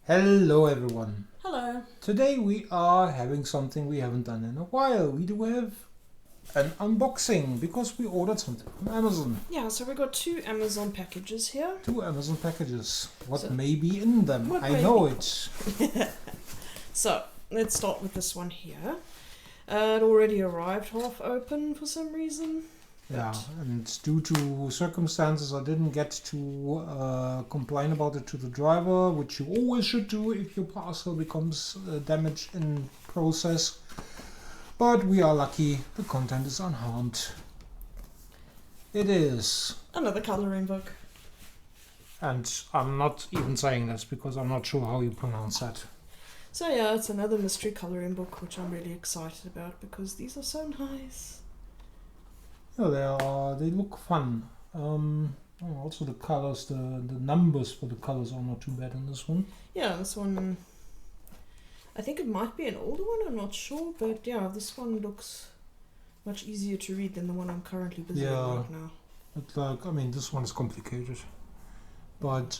Hello everyone. Hello. Today we are having something we haven't done in a while. We do have an unboxing because we ordered something from Amazon. Yeah, so we got two Amazon packages here. Two Amazon packages. What So- may be in them? What I may know be- it. So let's start with this one here. It already arrived half open for some reason. Yeah, and due to circumstances I didn't get to complain about it to the driver, which you always should do if your parcel becomes damaged in process. But we are lucky, the content is unharmed. It is. Another colouring book. And I'm not even saying this because I'm not sure how you pronounce that. So yeah, it's another mystery colouring book, which I'm really excited about because these are so nice. Yeah, they look fun. Also the colors, the numbers for the colors are not too bad in this one. Yeah, this one, I think it might be an older one, I'm not sure, but yeah, this one looks much easier to read than the one I'm currently busy with Yeah. right now. It's like, I mean, this one is complicated. But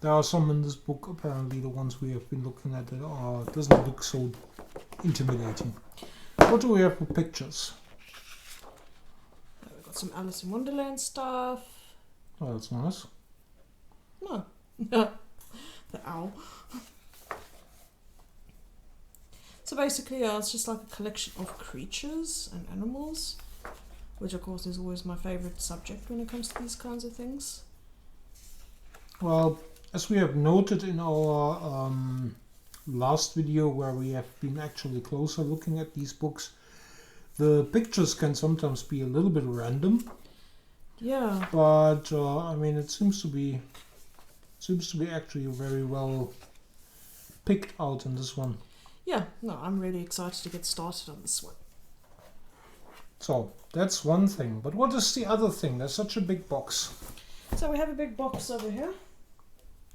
there are some in this book, apparently the ones we have been looking at, that doesn't look so intimidating. What do we have for pictures? We've got some Alice in Wonderland stuff. Oh, that's nice. No. The owl. So basically, it's just like a collection of creatures and animals, which of course is always my favorite subject when it comes to these kinds of things. Well, as we have noted in our last video where we have been actually closer looking at these books, the pictures can sometimes be a little bit random, Yeah. but I mean it seems to be actually very well picked out in this one. Yeah, no, I'm really excited to get started on this one. So that's one thing, but what is the other thing? There's such a big box. So we have a big box over here.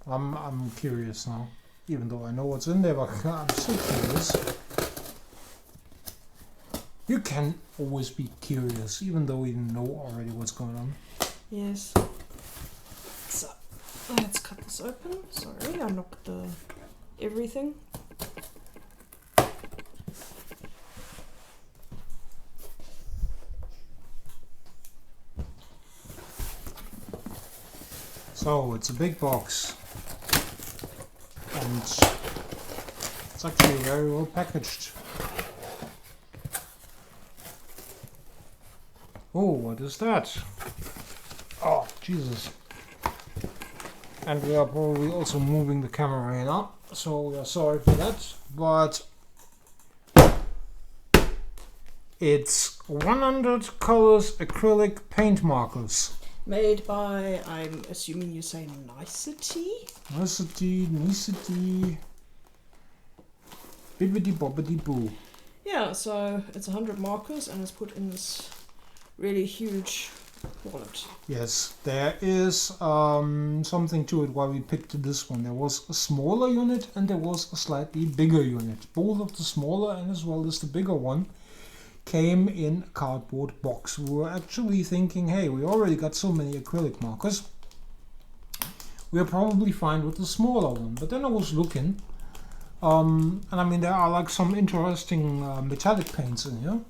I'm curious now, even though I know what's in there, but I'm still curious. You can always be curious, even though you know already what's going on. Yes. So let's cut this open. Sorry, I knocked everything. So it's a big box, and it's actually very well packaged. Oh, what is that? Oh, Jesus. And we are probably also moving the camera in up, so we are sorry for that, but it's 100 colors acrylic paint markers. Made by, I'm assuming you say Nicety? Nicety, bibbidi bobbidi boo. Yeah, so it's 100 markers and it's put in this really huge wallet. Yes, there is something to it why we picked this one. There was a smaller unit and there was a slightly bigger unit. Both of the smaller and as well as the bigger one came in a cardboard box. We were actually thinking, hey, we already got so many acrylic markers. We're probably fine with the smaller one. But then I was looking, and I mean there are like some interesting metallic paints in here.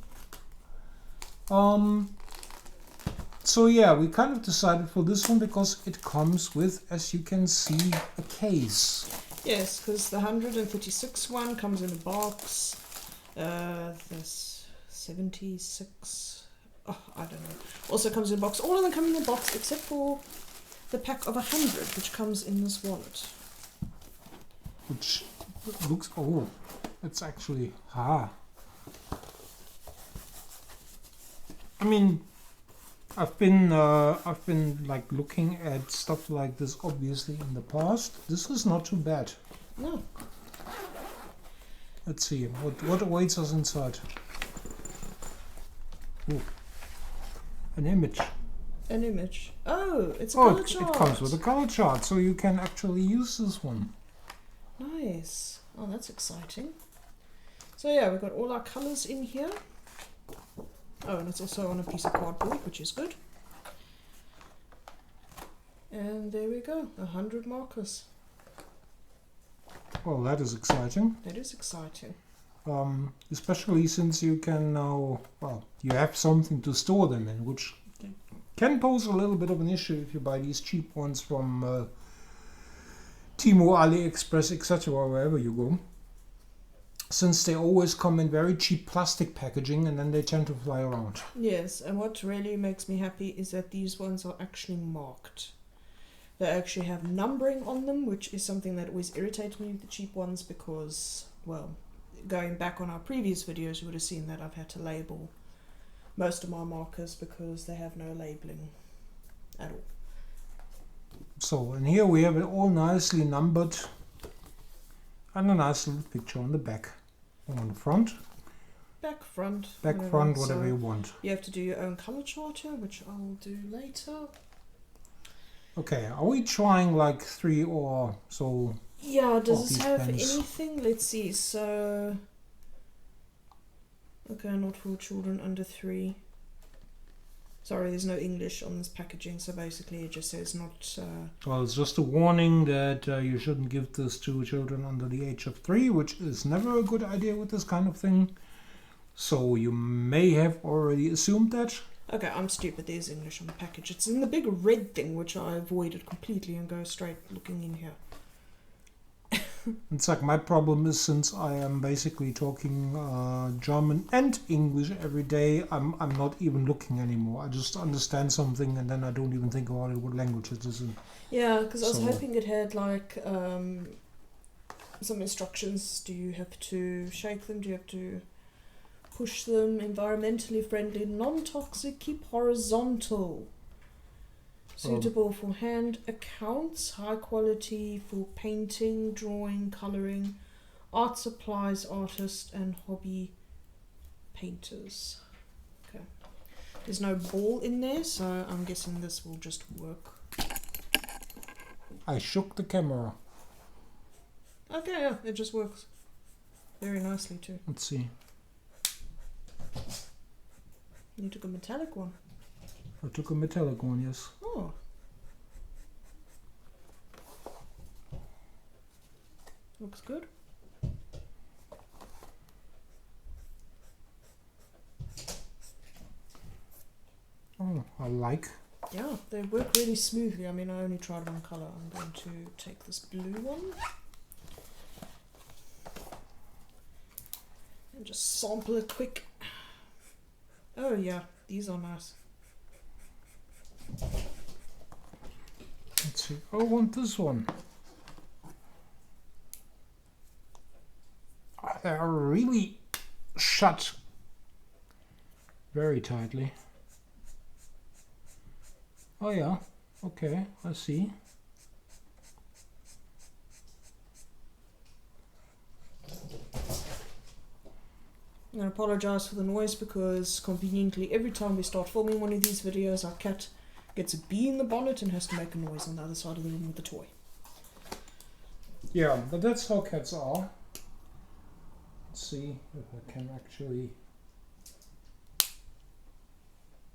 So yeah, we kind of decided for this one because it comes with, as you can see, a case. Yes, because the 136 one comes in a box. This 76, oh, I don't know, also comes in a box. All of them come in a box except for the pack of 100, which comes in this wallet. Which looks, oh, it's actually, I mean, I've been like looking at stuff like this obviously in the past. This is not too bad. No. Let's see what awaits us inside. Ooh. An image. An image. Oh, it's a Oh, color chart. it comes with a color chart, so you can actually use this one. Nice. Oh, that's exciting. So yeah, we've got all our colors in here. Oh, and it's also on a piece of cardboard, which is good. And there we go, 100 markers. Well, that is exciting. That is exciting. Especially since you can now, well, you have something to store them in, which can pose a little bit of an issue if you buy these cheap ones from Temu, AliExpress, etc., wherever you go. Since they always come in very cheap plastic packaging and then they tend to fly around. Yes, and what really makes me happy is that these ones are actually marked. They actually have numbering on them, which is something that always irritates me with the cheap ones because, well, going back on our previous videos, you would have seen that I've had to label most of my markers because they have no labeling at all. So, and here we have it all nicely numbered and a nice little picture on the back. On the front. Back, front. Whatever you want. You have to do your own color charter, which I will do later. Okay, are we trying like 3 or so? Yeah, does this have pens? anything? Let's see, so... Okay, not for children under 3. Sorry, there's no English on this packaging, so basically it just says not... Well, it's just a warning that you shouldn't give this to children under the age of 3, which is never a good idea with this kind of thing. So you may have already assumed that. Okay, I'm stupid, there's English on the package. It's in the big red thing, which I avoided completely and go straight looking in here. It's like my problem is since I am basically talking German and English every day, I'm not even looking anymore. I just understand something and then I don't even think about it, what language it is in. Yeah, because I was hoping it had like some instructions. Do you have to shake them? Do you have to push them? Environmentally friendly, non-toxic, keep horizontal. Suitable for hand accounts, high quality for painting, drawing, colouring, art supplies, artists and hobby painters. Okay. There's no ball in there, so I'm guessing this will just work. I shook the camera. Okay, yeah, it just works very nicely too. Let's see. You took a metallic one. I took a metallic one, yes. Oh. Looks good. Oh, I like. Yeah, they work really smoothly. I mean, I only tried one colour. I'm going to take this blue one. And just sample it quick. Oh yeah, these are nice. Let's see. Oh, I want this one. They are really shut very tightly. Oh yeah, okay, I see. I'm going to apologise for the noise because conveniently every time we start filming one of these videos our cat gets a bee in the bonnet and has to make a noise on the other side of the room with the toy. Yeah, but that's how cats are. Let's see if I can actually...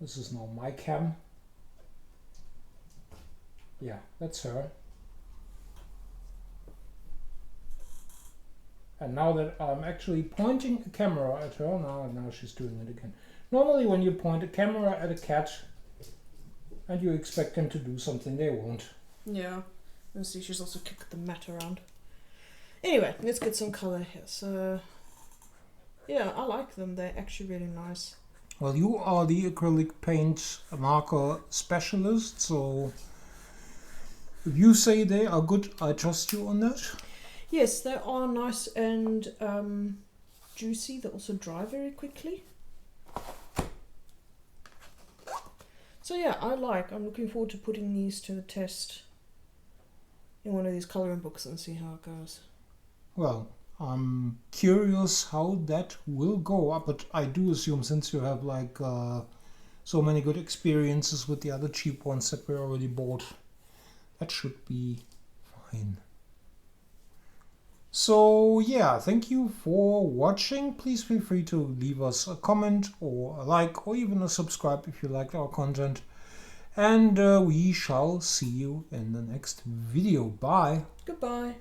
This is now my cam. Yeah, that's her. And now that I'm actually pointing a camera at her, now she's doing it again. Normally when you point a camera at a cat and you expect them to do something, they won't. Yeah, and see she's also kicked the mat around. Anyway, let's get some colour here. So, yeah, I like them. They're actually really nice. Well, you are the acrylic paint marker specialist, so if you say they are good, I trust you on that. Yes, they are nice and juicy. They also dry very quickly. So yeah, I'm looking forward to putting these to the test in one of these colouring books and see how it goes. Well, I'm curious how that will go, but I do assume since you have like so many good experiences with the other cheap ones that we already bought, that should be fine. So yeah, thank you for watching. Please feel free to leave us a comment or a like or even a subscribe if you liked our content. And we shall see you in the next video. Bye. Goodbye.